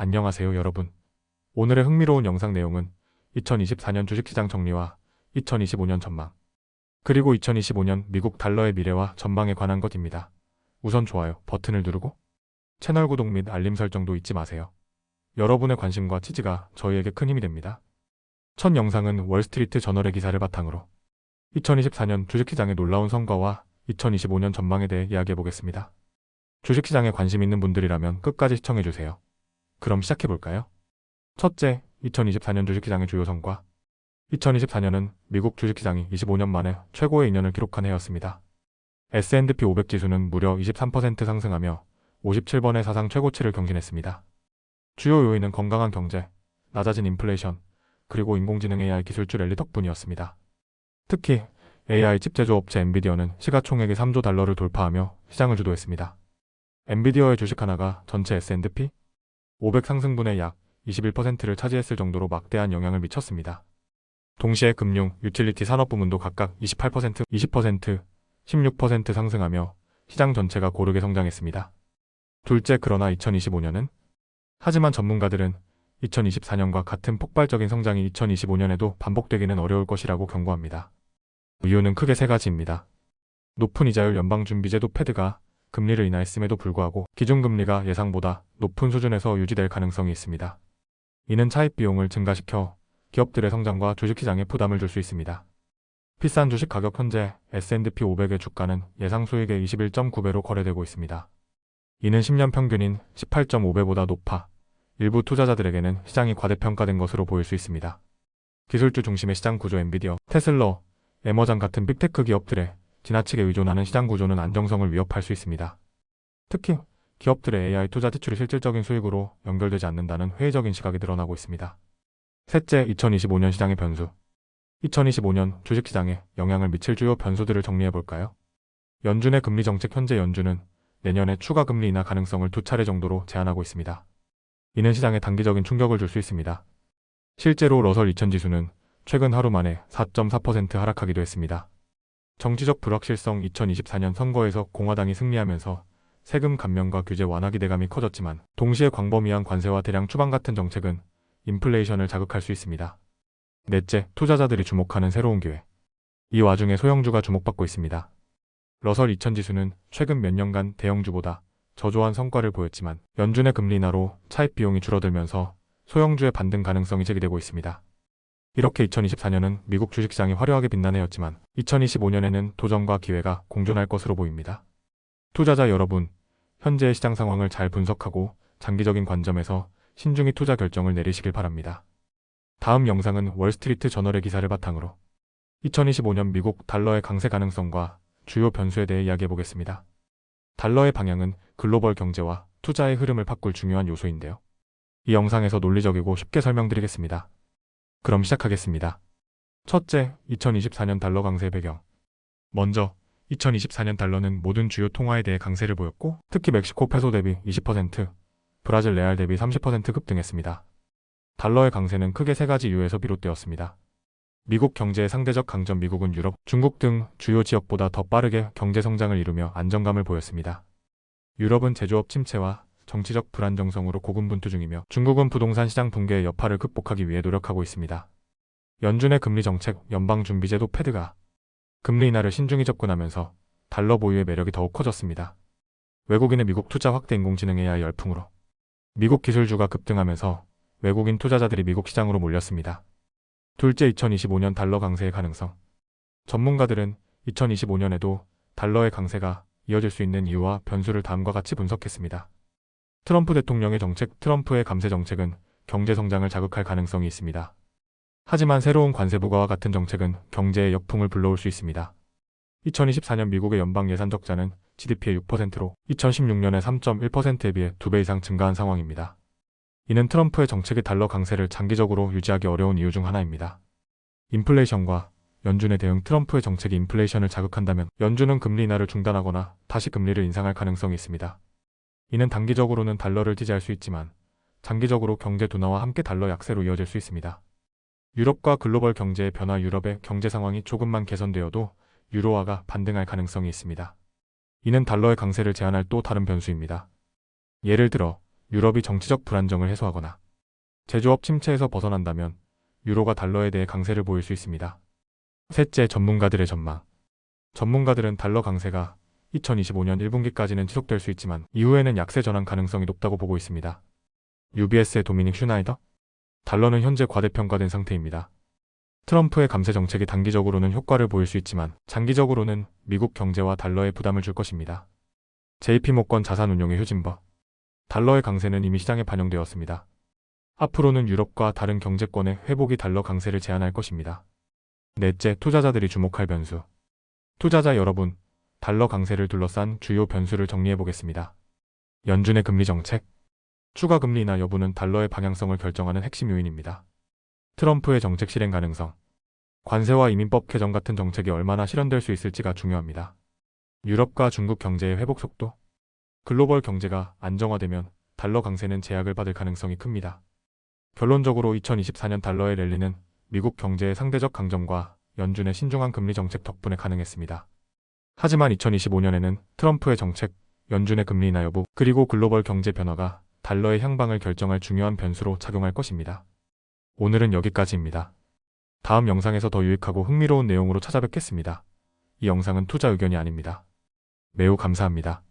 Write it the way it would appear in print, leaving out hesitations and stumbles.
안녕하세요 여러분. 오늘의 흥미로운 영상 내용은 2024년 주식시장 정리와 2025년 전망, 그리고 2025년 미국 달러의 미래와 전망에 관한 것입니다. 우선 좋아요 버튼을 누르고 채널 구독 및 알림 설정도 잊지 마세요. 여러분의 관심과 지지가 저희에게 큰 힘이 됩니다. 첫 영상은 월스트리트 저널의 기사를 바탕으로 2024년 주식시장의 놀라운 성과와 2025년 전망에 대해 이야기해 보겠습니다. 주식시장에 관심 있는 분들이라면 끝까지 시청해주세요. 그럼 시작해볼까요? 첫째, 2024년 주식시장의 주요 성과. 2024년은 미국 주식시장이 25년 만에 최고의 2년을 기록한 해였습니다. S&P 500 지수는 무려 23% 상승하며 57번의 사상 최고치를 경신했습니다. 주요 요인은 건강한 경제, 낮아진 인플레이션, 그리고 인공지능 AI 기술주 랠리 덕분이었습니다. 특히 AI 칩 제조업체 엔비디어는 시가총액이 3조 달러를 돌파하며 시장을 주도했습니다. 엔비디어의 주식 하나가 전체 S&P 500 상승분의 약 21%를 차지했을 정도로 막대한 영향을 미쳤습니다. 동시에 금융, 유틸리티 산업 부문도 각각 28%, 20%, 16% 상승하며 시장 전체가 고르게 성장했습니다. 둘째, 그러나 2025년은? 하지만 전문가들은 2024년과 같은 폭발적인 성장이 2025년에도 반복되기는 어려울 것이라고 경고합니다. 이유는 크게 세 가지입니다. 높은 이자율 연방준비제도 패드가 금리를 인하했음에도 불구하고 기준금리가 예상보다 높은 수준에서 유지될 가능성이 있습니다. 이는 차입 비용을 증가시켜 기업들의 성장과 주식시장에 부담을 줄 수 있습니다. 비싼 주식 가격. 현재 S&P 500의 주가는 예상 수익의 21.9배로 거래되고 있습니다. 이는 10년 평균인 18.5배보다 높아 일부 투자자들에게는 시장이 과대평가된 것으로 보일 수 있습니다. 기술주 중심의 시장 구조. 엔비디어, 테슬라, 애머전 같은 빅테크 기업들의 지나치게 의존하는 시장 구조는 안정성을 위협할 수 있습니다. 특히 기업들의 AI 투자 지출이 실질적인 수익으로 연결되지 않는다는 회의적인 시각이 드러나고 있습니다. 셋째, 2025년 시장의 변수. 2025년 주식시장에 영향을 미칠 주요 변수들을 정리해볼까요? 연준의 금리 정책. 현재 연준은 내년에 추가 금리 인하 가능성을 2차례 정도로 제한하고 있습니다. 이는 시장에 단기적인 충격을 줄 수 있습니다. 실제로 러설 2000 지수는 최근 하루 만에 4.4% 하락하기도 했습니다. 정치적 불확실성. 2024년 선거에서 공화당이 승리하면서 세금 감면과 규제 완화 기대감이 커졌지만 동시에 광범위한 관세와 대량 추방 같은 정책은 인플레이션을 자극할 수 있습니다. 넷째, 투자자들이 주목하는 새로운 기회. 이 와중에 소형주가 주목받고 있습니다. 러설 2000 지수는 최근 몇 년간 대형주보다 저조한 성과를 보였지만 연준의 금리 인하로 차입 비용이 줄어들면서 소형주의 반등 가능성이 제기되고 있습니다. 이렇게 2024년은 미국 주식시장이 화려하게 빛난 해였지만 2025년에는 도전과 기회가 공존할 것으로 보입니다. 투자자 여러분, 현재의 시장 상황을 잘 분석하고 장기적인 관점에서 신중히 투자 결정을 내리시길 바랍니다. 다음 영상은 월스트리트 저널의 기사를 바탕으로 2025년 미국 달러의 강세 가능성과 주요 변수에 대해 이야기해보겠습니다. 달러의 방향은 글로벌 경제와 투자의 흐름을 바꿀 중요한 요소인데요. 이 영상에서 논리적이고 쉽게 설명드리겠습니다. 그럼 시작하겠습니다. 첫째, 2024년 달러 강세 배경. 먼저 2024년 달러는 모든 주요 통화에 대해 강세를 보였고 특히 멕시코 페소 대비 20%, 브라질 레알 대비 30% 급등했습니다. 달러의 강세는 크게 세 가지 이유에서 비롯되었습니다. 미국 경제의 상대적 강점. 미국은 유럽, 중국 등 주요 지역보다 더 빠르게 경제 성장을 이루며 안정감을 보였습니다. 유럽은 제조업 침체와 정치적 불안정성으로 고군분투 중이며 중국은 부동산 시장 붕괴의 여파를 극복하기 위해 노력하고 있습니다. 연준의 금리 정책. 연방준비제도 패드가 금리 인하를 신중히 접근하면서 달러 보유의 매력이 더욱 커졌습니다. 외국인의 미국 투자 확대. 인공지능 AI 열풍으로 미국 기술주가 급등하면서 외국인 투자자들이 미국 시장으로 몰렸습니다. 둘째, 2025년 달러 강세의 가능성. 전문가들은 2025년에도 달러의 강세가 이어질 수 있는 이유와 변수를 다음과 같이 분석했습니다. 트럼프 대통령의 정책. 트럼프의 감세 정책은 경제 성장을 자극할 가능성이 있습니다. 하지만 새로운 관세 부과와 같은 정책은 경제의 역풍을 불러올 수 있습니다. 2024년 미국의 연방 예산 적자는 GDP의 6%로 2016년의 3.1%에 비해 2배 이상 증가한 상황입니다. 이는 트럼프의 정책이 달러 강세를 장기적으로 유지하기 어려운 이유 중 하나입니다. 인플레이션과 연준의 대응. 트럼프의 정책이 인플레이션을 자극한다면 연준은 금리 인하를 중단하거나 다시 금리를 인상할 가능성이 있습니다. 이는 단기적으로는 달러를 지지할 수 있지만 장기적으로 경제 둔화와 함께 달러 약세로 이어질 수 있습니다. 유럽과 글로벌 경제의 변화. 유럽의 경제 상황이 조금만 개선되어도 유로화가 반등할 가능성이 있습니다. 이는 달러의 강세를 제한할 또 다른 변수입니다. 예를 들어 유럽이 정치적 불안정을 해소하거나 제조업 침체에서 벗어난다면 유로가 달러에 대해 강세를 보일 수 있습니다. 셋째, 전문가들의 전망. 전문가들은 달러 강세가 2025년 1분기까지는 지속될 수 있지만 이후에는 약세 전환 가능성이 높다고 보고 있습니다. UBS의 도미닉 슈나이더? 달러는 현재 과대평가된 상태입니다. 트럼프의 감세 정책이 단기적으로는 효과를 보일 수 있지만 장기적으로는 미국 경제와 달러에 부담을 줄 것입니다. JP모건 자산운용의 휴진버. 달러의 강세는 이미 시장에 반영되었습니다. 앞으로는 유럽과 다른 경제권의 회복이 달러 강세를 제한할 것입니다. 넷째, 투자자들이 주목할 변수. 투자자 여러분, 달러 강세를 둘러싼 주요 변수를 정리해 보겠습니다. 연준의 금리 정책. 추가 금리 인하 여부는 달러의 방향성을 결정하는 핵심 요인입니다. 트럼프의 정책 실행 가능성. 관세와 이민법 개정 같은 정책이 얼마나 실현될 수 있을지가 중요합니다. 유럽과 중국 경제의 회복 속도. 글로벌 경제가 안정화되면 달러 강세는 제약을 받을 가능성이 큽니다. 결론적으로 2024년 달러의 랠리는 미국 경제의 상대적 강점과 연준의 신중한 금리 정책 덕분에 가능했습니다. 하지만 2025년에는 트럼프의 정책, 연준의 금리 인하 여부, 그리고 글로벌 경제 변화가 달러의 향방을 결정할 중요한 변수로 작용할 것입니다. 오늘은 여기까지입니다. 다음 영상에서 더 유익하고 흥미로운 내용으로 찾아뵙겠습니다. 이 영상은 투자 의견이 아닙니다. 매우 감사합니다.